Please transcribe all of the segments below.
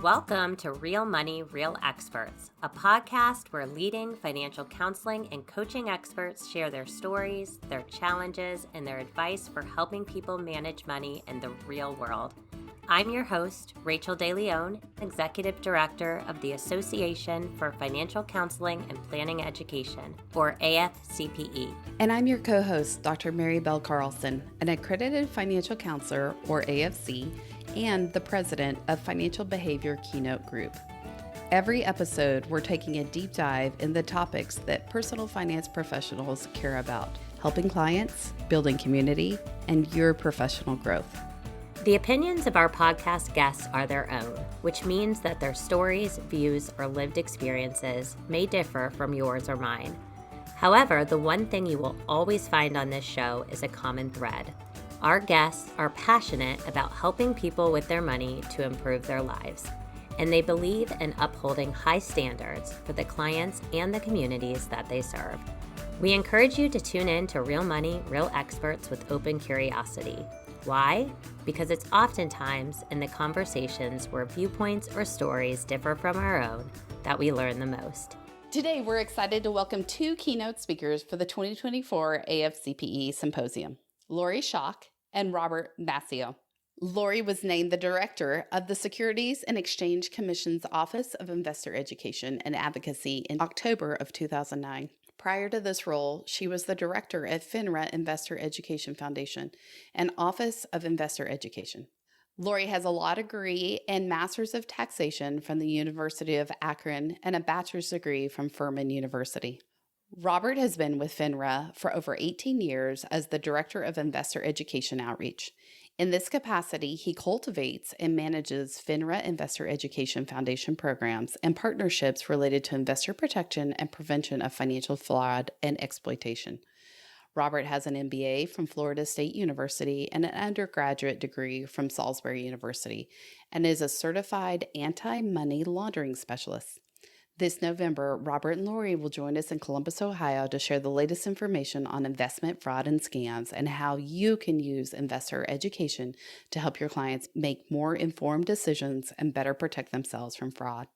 Welcome to Real Money, Real Experts, a podcast where leading financial counseling and coaching experts share their stories, their challenges, and their advice for helping people manage money in the real world. I'm your host, Rachel DeLeon, Executive Director of the Association for Financial Counseling and Planning Education, or AFCPE. And I'm your co-host, Dr. Mary Bell Carlson, an accredited financial counselor, or AFC, and the president of Financial Behavior Keynote Group. Every episode, we're taking a deep dive in the topics that personal finance professionals care about, helping clients, building community, and your professional growth. The opinions of our podcast guests are their own, which means that their stories, views, or lived experiences may differ from yours or mine. However, the one thing you will always find on this show is a common thread. Our guests are passionate about helping people with their money to improve their lives, and they believe in upholding high standards for the clients and the communities that they serve. We encourage you to tune in to Real Money, Real Experts with open curiosity. Why? Because it's oftentimes in the conversations where viewpoints or stories differ from our own that we learn the most. Today, we're excited to welcome two keynote speakers for the 2024 AFCPE Symposium, Lori Schock and Robert Mascio. Lori was named the director of the Securities and Exchange Commission's Office of Investor Education and Advocacy in October of 2009. Prior to this role, she was the director at FINRA Investor Education Foundation and Office of Investor Education. Lori has a law degree and Master's of Taxation from the University of Akron and a bachelor's degree from Furman University. Robert has been with FINRA for over 18 years as the Director of Investor Education Outreach. In this capacity, he cultivates and manages FINRA Investor Education Foundation programs and partnerships related to investor protection and prevention of financial fraud and exploitation. Robert has an MBA from Florida State University and an undergraduate degree from Salisbury University and is a certified anti-money laundering specialist. This November, Robert and Lori will join us in Columbus, Ohio to share the latest information on investment fraud and scams and how you can use investor education to help your clients make more informed decisions and better protect themselves from fraud.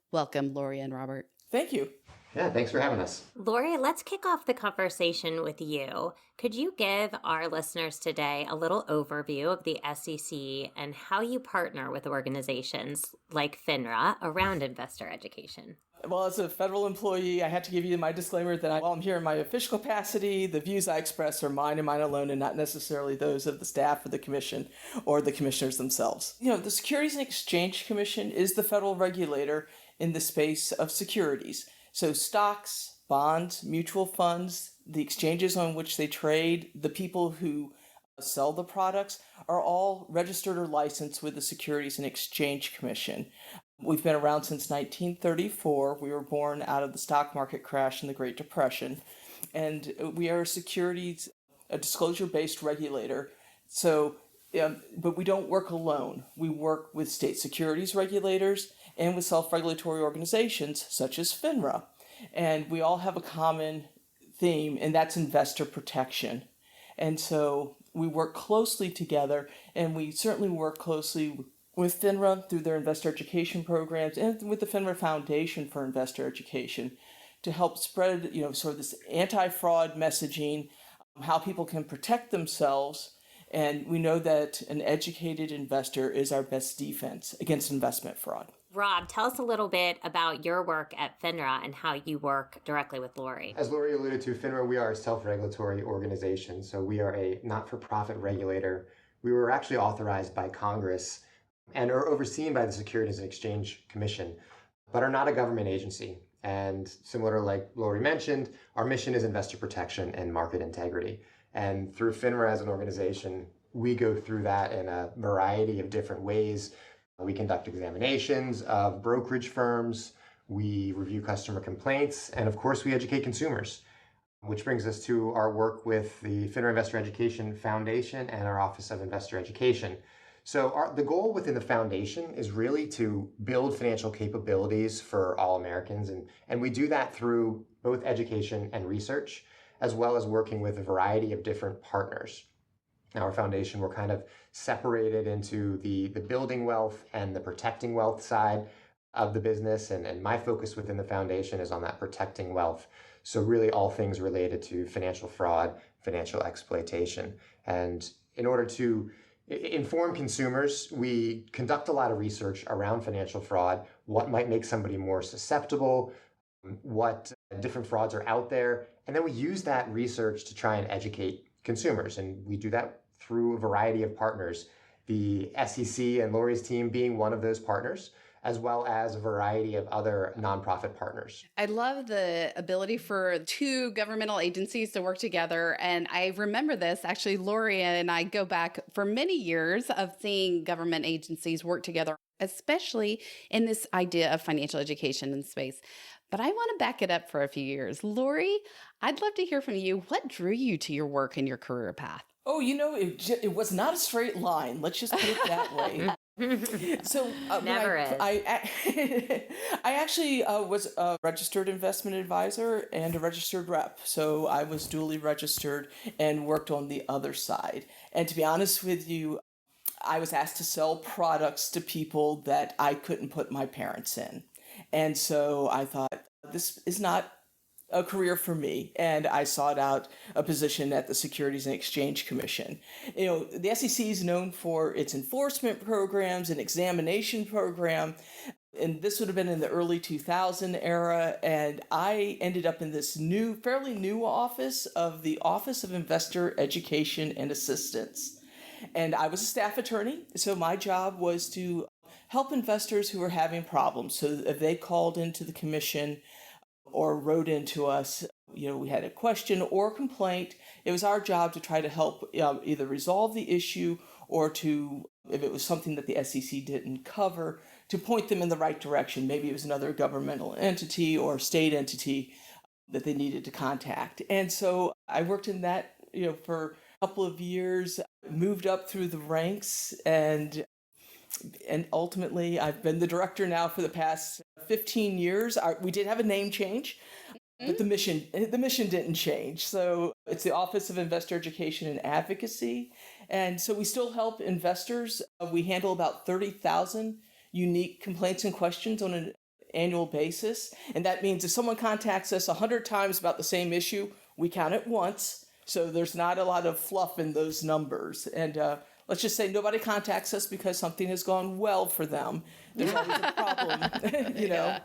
Welcome, Lori and Robert. Thank you. Yeah, thanks for having us. Lori, let's kick off the conversation with you. Could you give our listeners today a little overview of the SEC and how you partner with organizations like FINRA around investor education? Well, as a federal employee, I have to give you my disclaimer that while I'm here in my official capacity, the views I express are mine and mine alone and not necessarily those of the staff of the commission or the commissioners themselves. The Securities and Exchange Commission is the federal regulator in the space of securities. So stocks, bonds, mutual funds, the exchanges on which they trade, the people who sell the products are all registered or licensed with the Securities and Exchange Commission. We've been around since 1934. We were born out of the stock market crash in the Great Depression. And we are a disclosure-based regulator. So, but we don't work alone. We work with state securities regulators and with self-regulatory organizations such as FINRA. And we all have a common theme, and that's investor protection. And so we work closely together, and we certainly work closely with FINRA through their investor education programs and with the FINRA Foundation for Investor Education to help spread, sort of this anti-fraud messaging, how people can protect themselves. And we know that an educated investor is our best defense against investment fraud. Rob, tell us a little bit about your work at FINRA and how you work directly with Lori. As Lori alluded to, FINRA, we are a self-regulatory organization. So we are a not-for-profit regulator. We were actually authorized by Congress and are overseen by the Securities and Exchange Commission, but are not a government agency. And similar to like Lori mentioned, our mission is investor protection and market integrity. And through FINRA as an organization, we go through that in a variety of different ways. We conduct examinations of brokerage firms, we review customer complaints, and of course we educate consumers, which brings us to our work with the FINRA Investor Education Foundation and our Office of Investor Education. So the goal within the foundation is really to build financial capabilities for all Americans. And we do that through both education and research, as well as working with a variety of different partners. our foundation, we're kind of separated into the building wealth and the protecting wealth side of the business. And my focus within the foundation is on that protecting wealth. So really all things related to financial fraud, financial exploitation. And in order to inform consumers, we conduct a lot of research around financial fraud, what might make somebody more susceptible, what different frauds are out there. And then we use that research to try and educate consumers. And we do that through a variety of partners, the SEC and Lori's team being one of those partners, as well as a variety of other nonprofit partners. I love the ability for two governmental agencies to work together. And I remember this, actually, Lori and I go back for many years of seeing government agencies work together, especially in this idea of financial education in space. But I want to back it up for a few years. Lori, I'd love to hear from you. What drew you to your work and your career path? Oh, it was not a straight line. Let's just put it that way. So Never is. I actually was a registered investment advisor and a registered rep. So I was duly registered and worked on the other side. And to be honest with you, I was asked to sell products to people that I couldn't put my parents in. And so I thought, this is not a career for me, and I sought out a position at the Securities and Exchange Commission. The SEC is known for its enforcement programs and examination program, and this would have been in the early 2000 era, and I ended up in this fairly new office of the Office of Investor Education and Assistance. And I was a staff attorney, so my job was to help investors who were having problems. So if they called into the commission or wrote into us, we had a question or complaint, it was our job to try to help either resolve the issue or to, if it was something that the SEC didn't cover, to point them in the right direction. Maybe it was another governmental entity or state entity that they needed to contact. And so I worked in that, for a couple of years, moved up through the ranks, and ultimately I've been the director now for the past 15 years. We did have a name change, but the mission didn't change. So it's the Office of Investor Education and Advocacy. And so we still help investors. We handle about 30,000 unique complaints and questions on an annual basis. And that means if someone contacts us 100 times about the same issue, we count it once. So there's not a lot of fluff in those numbers. And let's just say nobody contacts us because something has gone well for them. There's always a problem, Yeah.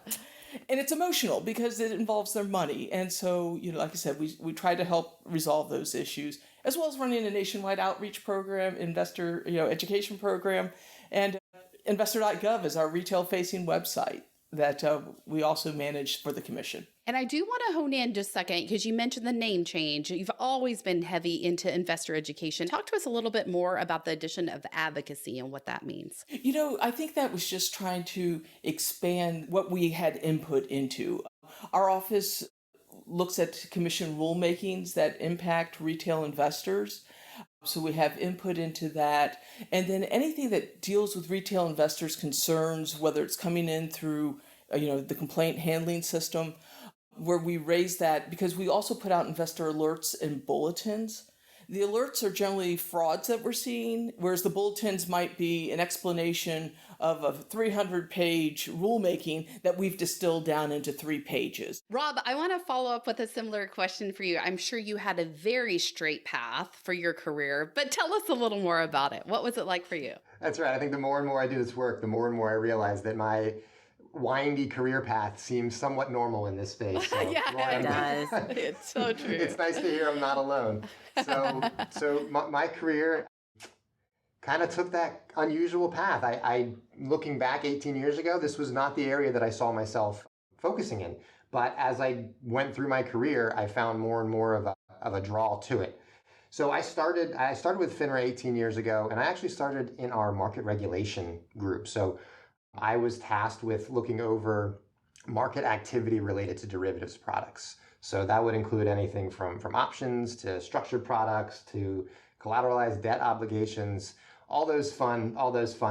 And it's emotional because it involves their money. And so, like I said, we try to help resolve those issues, as well as running a nationwide outreach program, investor education program, and investor.gov is our retail-facing website that we also manage for the commission. And I do want to hone in just a second because you mentioned the name change. You've always been heavy into investor education. Talk to us a little bit more about the addition of advocacy and what that means. I think that was just trying to expand what we had input into. Our office looks at commission rulemakings that impact retail investors. So we have input into that. And then anything that deals with retail investors' concerns, whether it's coming in through the complaint handling system, where we raise that, because we also put out investor alerts and bulletins. The alerts are generally frauds that we're seeing, whereas the bulletins might be an explanation of a 300-page rulemaking that we've distilled down into 3 pages. Rob, I want to follow up with a similar question for you. I'm sure you had a very straight path for your career, but tell us a little more about it. What was it like for you? That's right. I think the more and more I do this work, the more and more I realize that my windy career path seems somewhat normal in this space. So, Yeah, Laura, it does. It's so true. It's nice to hear I'm not alone. So my career kind of took that unusual path. I looking back 18 years ago, this was not the area that I saw myself focusing in. But as I went through my career, I found more and more of a draw to it. So I started with FINRA 18 years ago, and I actually started in our market regulation group. So I was tasked with looking over market activity related to derivatives products. So that would include anything from options to structured products to collateralized debt obligations, all those fun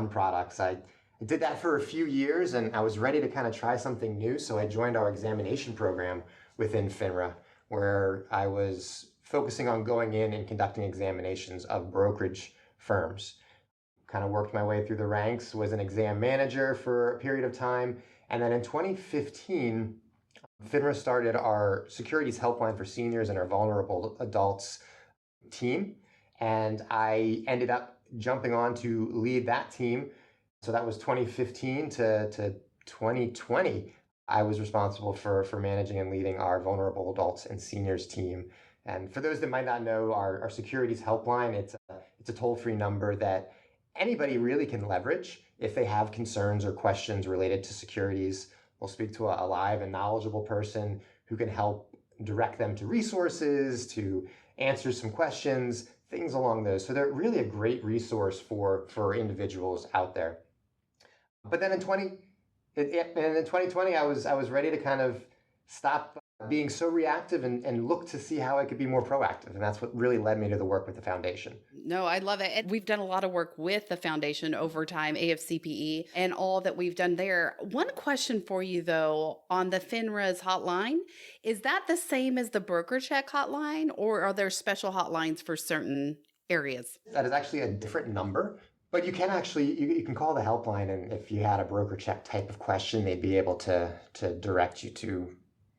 products. I did that for a few years, and I was ready to kind of try something new. So I joined our examination program within FINRA, where I was focusing on going in and conducting examinations of brokerage firms. Kind of worked my way through the ranks, was an exam manager for a period of time. And then in 2015, FINRA started our securities helpline for seniors and our vulnerable adults team. And I ended up jumping on to lead that team. So that was 2015 to 2020. I was responsible for managing and leading our vulnerable adults and seniors team. And for those that might not know, our securities helpline, it's a toll-free number that anybody really can leverage if they have concerns or questions related to securities. We'll speak to a live and knowledgeable person who can help direct them to resources, to answer some questions, things along those. So they're really a great resource for individuals out there. But then in 2020, I was ready to kind of stop being so reactive and look to see how I could be more proactive. And that's what really led me to the work with the foundation. No, I love it. And we've done a lot of work with the foundation over time, AFCPE, and all that we've done there. One question for you, though, on the FINRA's hotline, is that the same as the broker check hotline, or are there special hotlines for certain areas? That is actually a different number. But you can actually, you can call the helpline, and if you had a broker check type of question, they'd be able to direct you to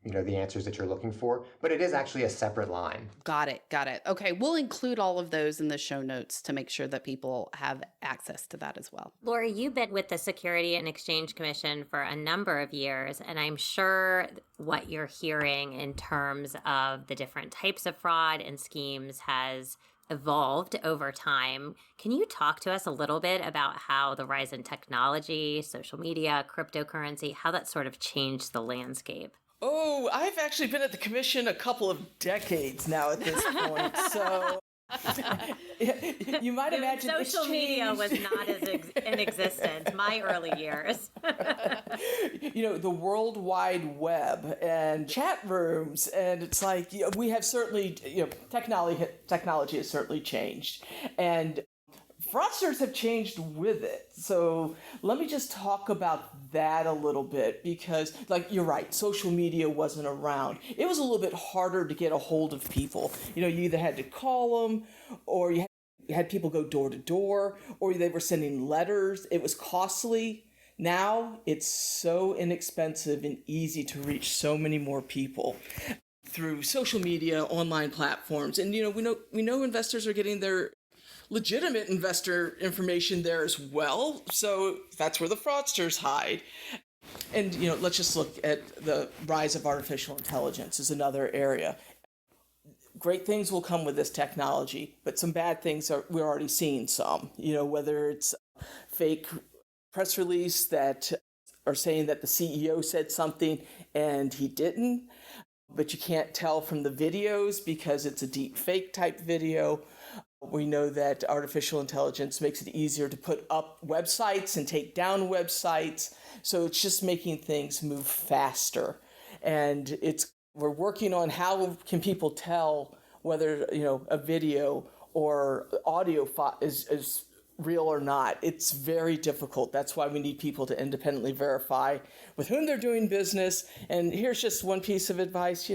the answers that you're looking for. But it is actually a separate line. Got it. Okay, we'll include all of those in the show notes to make sure that people have access to that as well. Lori, you've been with the Security and Exchange Commission for a number of years, and I'm sure what you're hearing in terms of the different types of fraud and schemes has evolved over time. Can you talk to us a little bit about how the rise in technology, social media, cryptocurrency, how that sort of changed the landscape? Oh, I've actually been at the commission a couple of decades now at this point, so you might imagine social media was not as in existence my early years. The World Wide Web and chat rooms, and it's like we have certainly technology has certainly changed, and fraudsters have changed with it. So let me just talk about that a little bit, because you're right, social media wasn't around. It was a little bit harder to get a hold of people. You either had to call them, or you had people go door to door, or they were sending letters. It was costly. Now it's so inexpensive and easy to reach so many more people through social media, online platforms. And we know investors are getting their legitimate investor information there as well. So that's where the fraudsters hide. And, let's just look at the rise of artificial intelligence is another area. Great things will come with this technology, but some bad things we're already seeing some, whether it's fake press release that are saying that the CEO said something and he didn't, but you can't tell from the videos because it's a deep fake type video. We know that artificial intelligence makes it easier to put up websites and take down websites. So it's just making things move faster. And we're working on how can people tell whether, a video or audio is real or not. It's very difficult. That's why we need people to independently verify with whom they're doing business. And here's just one piece of advice,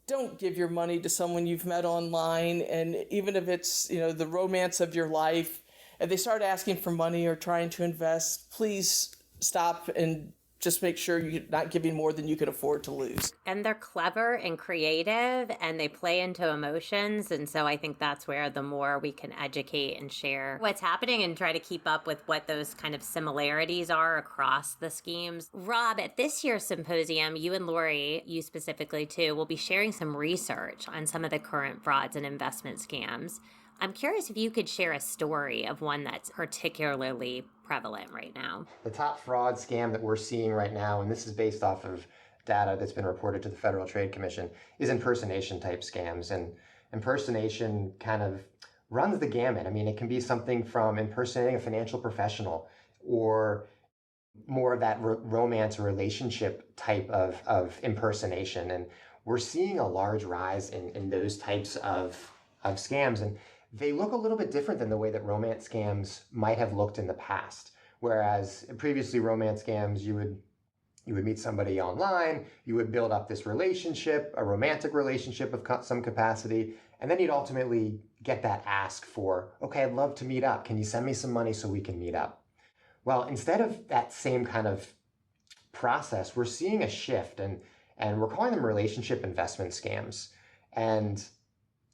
don't give your money to someone you've met online. And even if it's, the romance of your life, if they start asking for money or trying to invest, please stop and just make sure you're not giving more than you can afford to lose. And they're clever and creative, and they play into emotions. And so I think that's where the more we can educate and share what's happening and try to keep up with what those kind of similarities are across the schemes. Rob, at this year's symposium, you and Lori, you specifically too, will be sharing some research on some of the current frauds and investment scams. I'm curious if you could share a story of one that's particularly prevalent right now. The top fraud scam that we're seeing right now, and this is based off of data that's been reported to the Federal Trade Commission, is impersonation type scams. And impersonation kind of runs the gamut. I mean, it can be something from impersonating a financial professional or more of that romance or relationship type of impersonation. And we're seeing a large rise in those types of scams. And they look a little bit different than the way that romance scams might have looked in the past. Whereas previously romance scams, you would You would meet somebody online, you would build up this relationship, a romantic relationship of some capacity, and then you'd ultimately get that ask for, okay, I'd love to meet up. Can you send me some money so we can meet up? Well, instead of that same kind of process, we're seeing a shift, and we're calling them relationship investment scams. And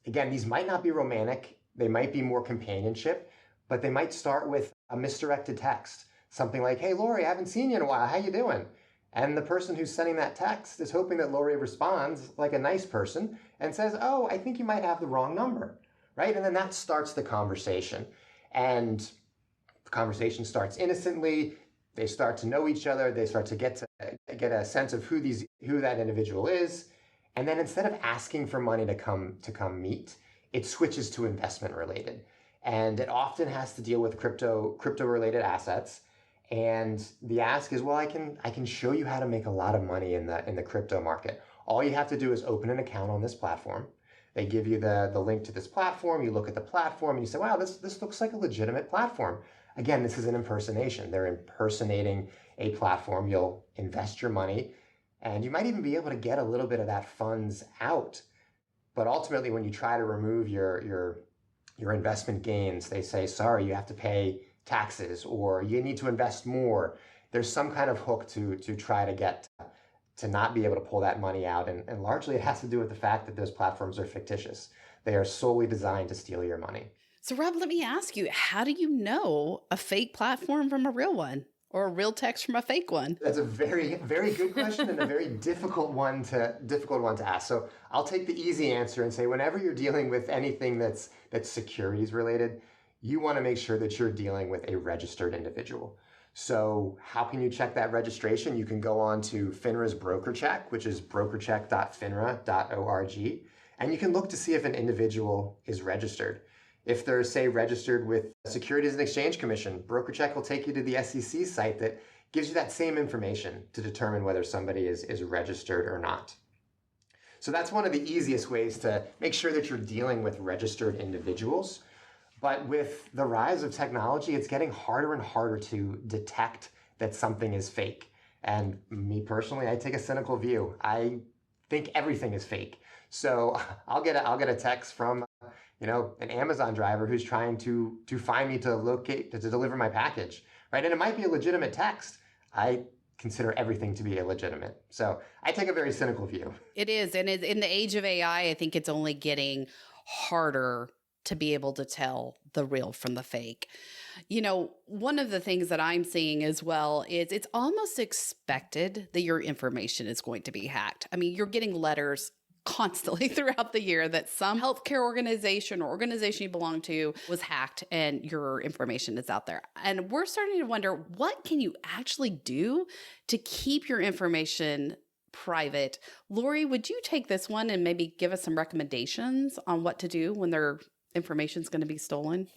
again, these might not be romantic, they might be more companionship, but they might start with a misdirected text. Something like, hey, Lori, I haven't seen you in a while. How you doing? And the person who's sending that text is hoping that Lori responds like a nice person and says, oh, I think you might have the wrong number, right? And then that starts the conversation. And the conversation starts innocently. They start to know each other. They start to get a sense of who that individual is. And then instead of asking for money to come meet, it switches to investment related. And it often has to deal with crypto related assets. And the ask is, well, I can show you how to make a lot of money in the crypto market. All you have to do is open an account on this platform. They give you the link to this platform. You look at the platform and you say, wow, this looks like a legitimate platform. Again, this is an impersonation. They're impersonating a platform. You'll invest your money and you might even be able to get a little bit of that funds out. But ultimately, when you try to remove your investment gains, they say, sorry, you have to pay taxes or you need to invest more. There's some kind of hook to try to get to not be able to pull that money out. And largely it has to do with the fact that those platforms are fictitious. They are solely designed to steal your money. So Rob, let me ask you, how do you know a fake platform from a real one or a real text from a fake one? That's a very, very good question and a very difficult one to ask. So I'll take the easy answer and say, whenever you're dealing with anything that's securities related, you want to make sure that you're dealing with a registered individual. So how can you check that registration? You can go on to FINRA's broker check, which is brokercheck.finra.org, and you can look to see if an individual is registered. If they're, say, registered with the Securities and Exchange Commission, BrokerCheck will take you to the SEC site that gives you that same information to determine whether somebody is registered or not. So that's one of the easiest ways to make sure that you're dealing with registered individuals. But with the rise of technology, it's getting harder and harder to detect that something is fake. And me personally, I take a cynical view. I think everything is fake. So I'll get a text from an Amazon driver who's trying to find me to deliver my package, right? And it might be a legitimate text. I consider everything to be illegitimate. So I take a very cynical view. It is. And in the age of AI, I think it's only getting harder to be able to tell the real from the fake. One of the things that I'm seeing as well is it's almost expected that your information is going to be hacked. I mean, you're getting letters constantly throughout the year that some healthcare organization or organization you belong to was hacked and your information is out there. And we're starting to wonder, what can you actually do to keep your information private? Lori, would you take this one and maybe give us some recommendations on what to do when their information is going to be stolen?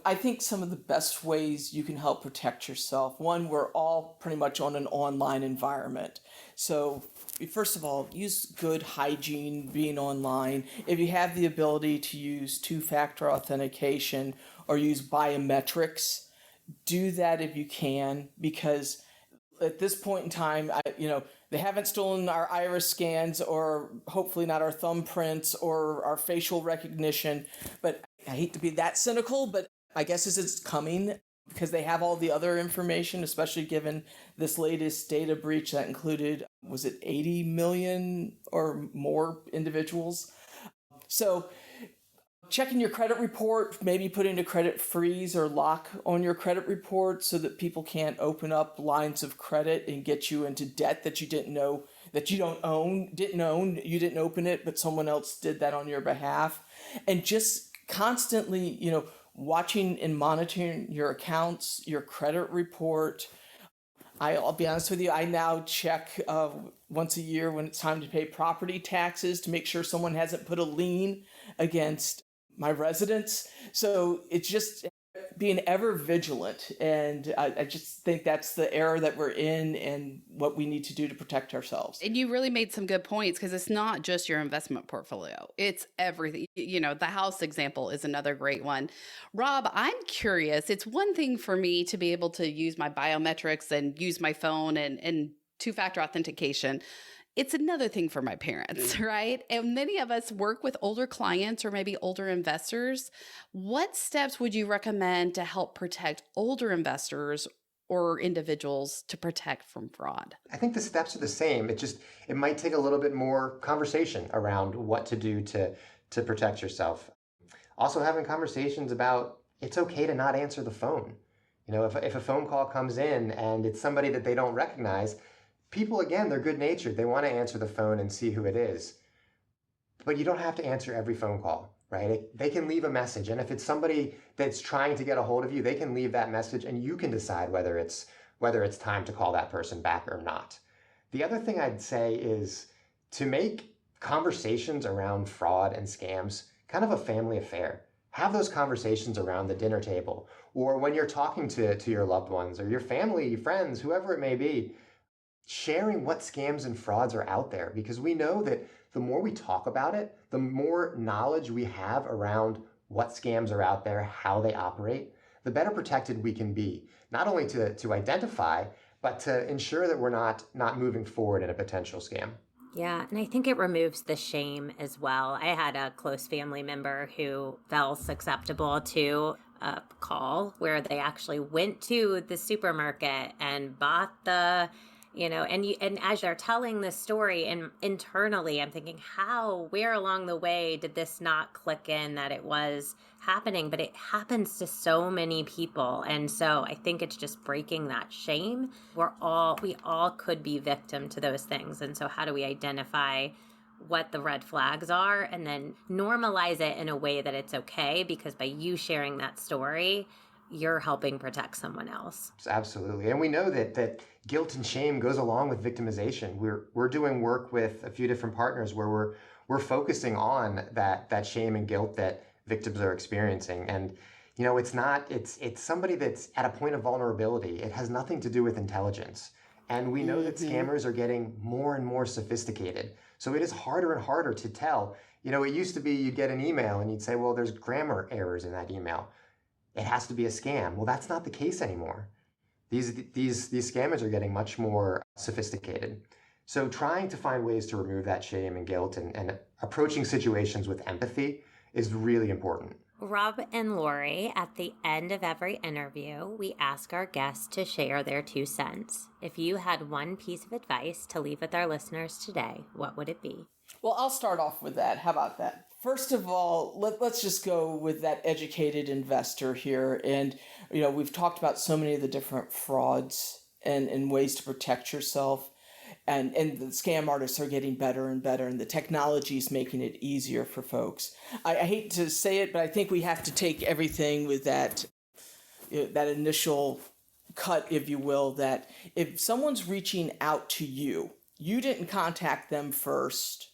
I think some of the best ways you can help protect yourself, one, we're all pretty much on an online environment. So first of all, use good hygiene being online. If you have the ability to use two-factor authentication or use biometrics, do that if you can, because at this point in time, they haven't stolen our iris scans or hopefully not our thumbprints or our facial recognition. But I hate to be that cynical, but I guess it's coming because they have all the other information, especially given this latest data breach that included, was it 80 million or more individuals? So checking your credit report, maybe putting a credit freeze or lock on your credit report so that people can't open up lines of credit and get you into debt that you didn't know, that you didn't own, you didn't open it, but someone else did that on your behalf. And just constantly, watching and monitoring your accounts, your credit report. I'll be honest with you, I now check once a year when it's time to pay property taxes to make sure someone hasn't put a lien against my residence. So it's just being ever vigilant. And I just think that's the era that we're in and what we need to do to protect ourselves. And you really made some good points because it's not just your investment portfolio. It's everything. The house example is another great one. Rob, I'm curious. It's one thing for me to be able to use my biometrics and use my phone and two-factor authentication. It's another thing for my parents, right? And many of us work with older clients or maybe older investors. What steps would you recommend to help protect older investors or individuals to protect from fraud? I think the steps are the same. It might take a little bit more conversation around what to do to protect yourself. Also having conversations about it's okay to not answer the phone. If a phone call comes in and it's somebody that they don't recognize, people, again, they're good natured. They want to answer the phone and see who it is. But you don't have to answer every phone call, right? They can leave a message. And if it's somebody that's trying to get a hold of you, they can leave that message and you can decide whether it's time to call that person back or not. The other thing I'd say is to make conversations around fraud and scams kind of a family affair. Have those conversations around the dinner table or when you're talking to your loved ones or your family, friends, whoever it may be, sharing what scams and frauds are out there, because we know that the more we talk about it, the more knowledge we have around what scams are out there, how they operate, the better protected we can be, not only to identify, but to ensure that we're not moving forward in a potential scam. Yeah, and I think it removes the shame as well. I had a close family member who fell susceptible to a call where they actually went to the supermarket and bought the and as they're telling this story, and internally I'm thinking, where along the way did this not click in that it was happening? But it happens to so many people. And so I think it's just breaking that shame. We all could be victim to those things. And so how do we identify what the red flags are and then normalize it in a way that it's okay? Because by you sharing that story, you're helping protect someone else. Absolutely. And we know that guilt and shame goes along with victimization. We're doing work with a few different partners where we're focusing on that shame and guilt that victims are experiencing. And it's somebody that's at a point of vulnerability. It has nothing to do with intelligence. And we know that scammers are getting more and more sophisticated. So it is harder and harder to tell. It used to be you'd get an email and you'd say, well, there's grammar errors in that email. It has to be a scam. Well, that's not the case anymore. These scammers are getting much more sophisticated. So trying to find ways to remove that shame and guilt and approaching situations with empathy is really important. Rob and Lori, at the end of every interview, we ask our guests to share their 2 cents. If you had one piece of advice to leave with our listeners today, what would it be? Well, I'll start off with that. How about that? First of all, let's just go with that educated investor here. And, we've talked about so many of the different frauds and ways to protect yourself. And the scam artists are getting better and better, and the technology is making it easier for folks. I hate to say it, but I think we have to take everything with that initial cut, if you will, that if someone's reaching out to you, you didn't contact them first.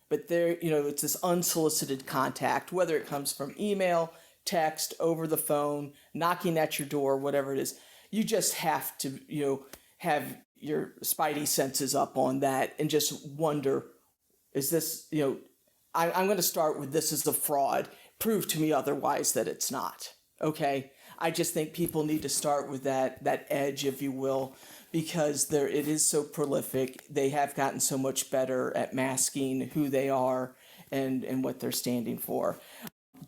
But it's this unsolicited contact, whether it comes from email, text, over the phone, knocking at your door, whatever it is. You just have to, have your spidey senses up on that and just wonder, is this, I'm going to start with this is a fraud. Prove to me otherwise that it's not. Okay? I just think people need to start with that edge, if you will, because it is so prolific. They have gotten so much better at masking who they are and what they're standing for.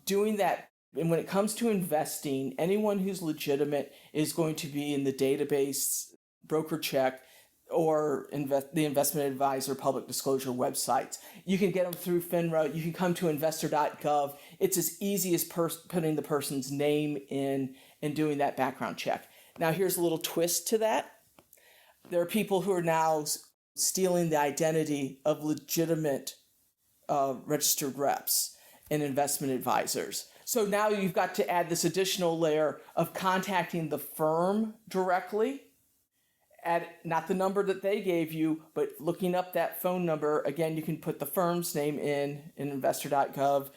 Doing that, and when it comes to investing, anyone who's legitimate is going to be in the database, broker check, or the investment advisor public disclosure websites. You can get them through FINRA. You can come to investor.gov. It's as easy as putting the person's name in and doing that background check. Now, here's a little twist to that. There are people who are now stealing the identity of legitimate registered reps and investment advisors. So now you've got to add this additional layer of contacting the firm directly, not the number that they gave you, but looking up that phone number. Again, you can put the firm's name in investor.gov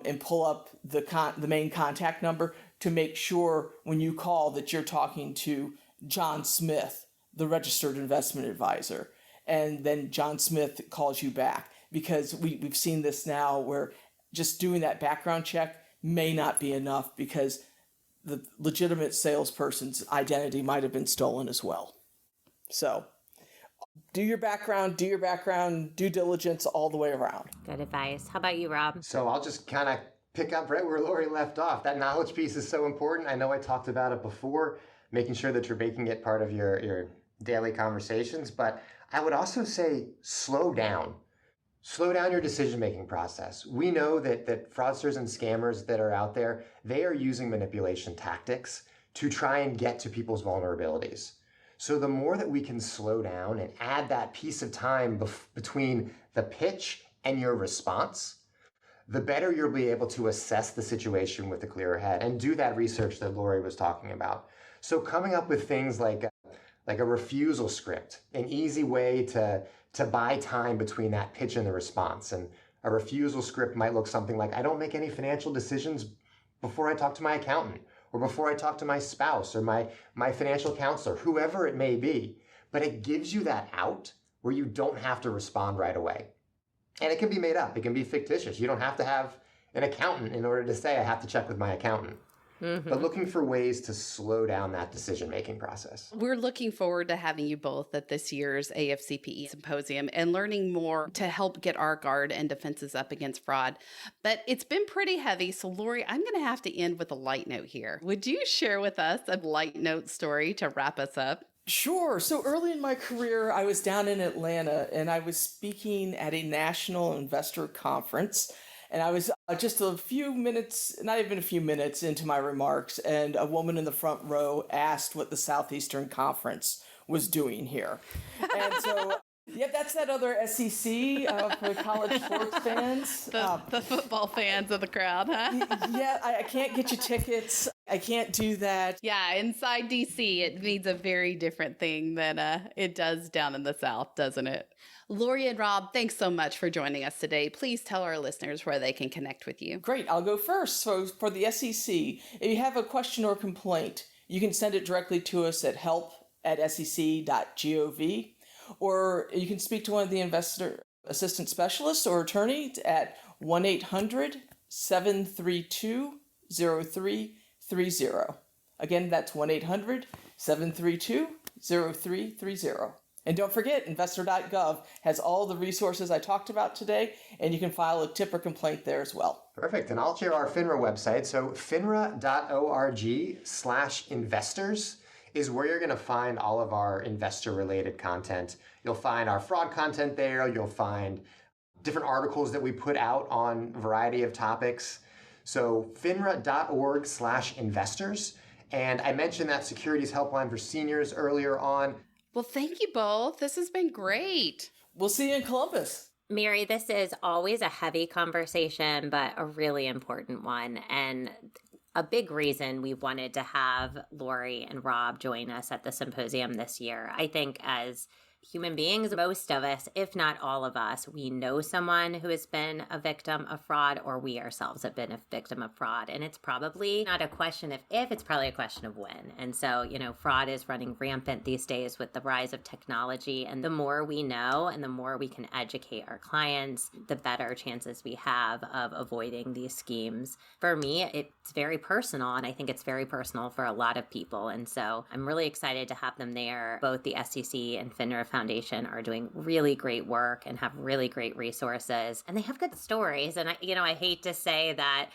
and pull up the main contact number to make sure when you call that you're talking to John Smith, the registered investment advisor. And then John Smith calls you back, because we've seen this now where just doing that background check may not be enough because the legitimate salesperson's identity might have been stolen as well. So Do your background, due diligence all the way around. Good advice. How about you, Rob? So I'll just kind of pick up right where Lori left off. That knowledge piece is so important. I know I talked about it before, making sure that you're making it part of your daily conversations, but I would also say slow down. Slow down your decision-making process. We know that fraudsters and scammers that are out there, they are using manipulation tactics to try and get to people's vulnerabilities. So the more that we can slow down and add that piece of time between the pitch and your response, the better you'll be able to assess the situation with a clearer head and do that research that Lori was talking about. So coming up with things like a refusal script, an easy way to buy time between that pitch and the response. And a refusal script might look something like, I don't make any financial decisions before I talk to my accountant, or before I talk to my spouse or my financial counselor, whoever it may be. But it gives you that out where you don't have to respond right away. And it can be made up. It can be fictitious. You don't have to have an accountant in order to say, I have to check with my accountant. Mm-hmm. But looking for ways to slow down that decision-making process. We're looking forward to having you both at this year's AFCPE Symposium and learning more to help get our guard and defenses up against fraud. But it's been pretty heavy. So Lori, I'm going to have to end with a light note here. Would you share with us a light note story to wrap us up? Sure. So early in my career, I was down in Atlanta and I was speaking at a national investor conference. And I was just a few minutes, not even a few minutes into my remarks, and a woman in the front row asked what the Southeastern Conference was doing here. And so, yeah, that's that other SEC for the college sports fans. The football fans of the crowd, huh? Yeah, I can't get you tickets. I can't do that. Yeah, inside DC, it means a very different thing than it does down in the South, doesn't it? Lori and Rob, thanks so much for joining us today. Please tell our listeners where they can connect with you. Great, I'll go first. So for the SEC, if you have a question or complaint, you can send it directly to us at help@sec.gov, or you can speak to one of the investor assistant specialists or attorneys at 1-800-732-0330. Again, that's 1-800-732-0330. And don't forget, investor.gov has all the resources I talked about today, and you can file a tip or complaint there as well. Perfect. And I'll share our FINRA website. So finra.org/investors is where you're going to find all of our investor-related content. You'll find our fraud content there. You'll find different articles that we put out on a variety of topics. So finra.org/investors. And I mentioned that securities helpline for seniors earlier on. Well, thank you both. This has been great. We'll see you in Columbus. Mary, this is always a heavy conversation, but a really important one. And a big reason we wanted to have Lori and Rob join us at the symposium this year. I think as human beings, most of us, if not all of us, we know someone who has been a victim of fraud, or we ourselves have been a victim of fraud. And it's probably not a question of if, it's probably a question of when. And so, fraud is running rampant these days with the rise of technology. And the more we know and the more we can educate our clients, the better chances we have of avoiding these schemes. For me, it's very personal, and I think it's very personal for a lot of people. And so I'm really excited to have them there. Both the SEC and FINRA Foundation are doing really great work and have really great resources, and they have good stories. And I hate to say that,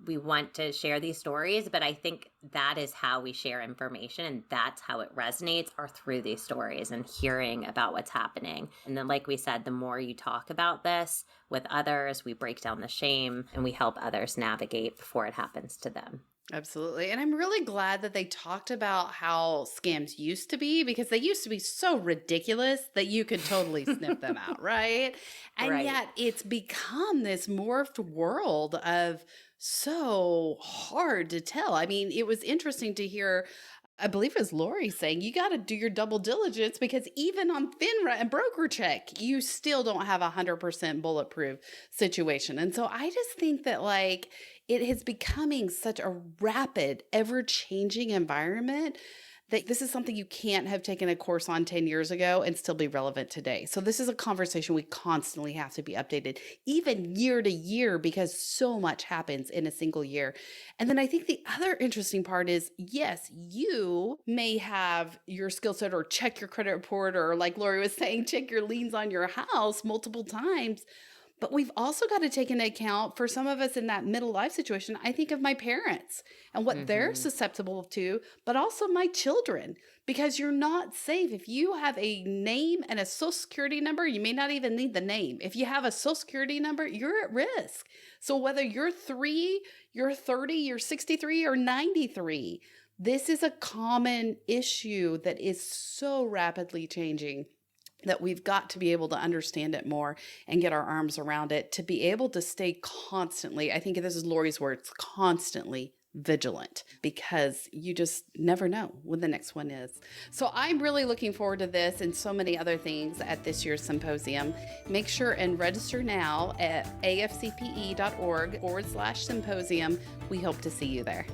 we want to share these stories, but I think that is how we share information, and that's how it resonates, are through these stories and hearing about what's happening. And then, like we said, the more you talk about this with others, we break down the shame and we help others navigate before it happens to them. Absolutely. And I'm really glad that they talked about how scams used to be, because they used to be so ridiculous that you could totally sniff them out, right? And yet it's become this morphed world of so hard to tell. I mean, it was interesting to hear, I believe it was Lori saying, you got to do your double diligence, because even on FINRA and broker check, you still don't have 100% bulletproof situation. And so I just think that it is becoming such a rapid, ever-changing environment that this is something you can't have taken a course on 10 years ago and still be relevant today. So this is a conversation we constantly have to be updated, even year to year, because so much happens in a single year. And then I think the other interesting part is, yes, you may have your skill set or check your credit report, or like Lori was saying, check your liens on your house multiple times. But we've also got to take into account, for some of us in that middle life situation, I think of my parents and what they're susceptible to, but also my children, because you're not safe. If you have a name and a social security number, you may not even need the name. If you have a social security number, you're at risk. So whether you're 3, you're 30, you're 63, or 93, this is a common issue that is so rapidly changing that we've got to be able to understand it more and get our arms around it to be able to stay constantly, I think this is Lori's words, constantly vigilant, because you just never know when the next one is. So I'm really looking forward to this and so many other things at this year's symposium. Make sure and register now at afcpe.org/symposium. We hope to see you there.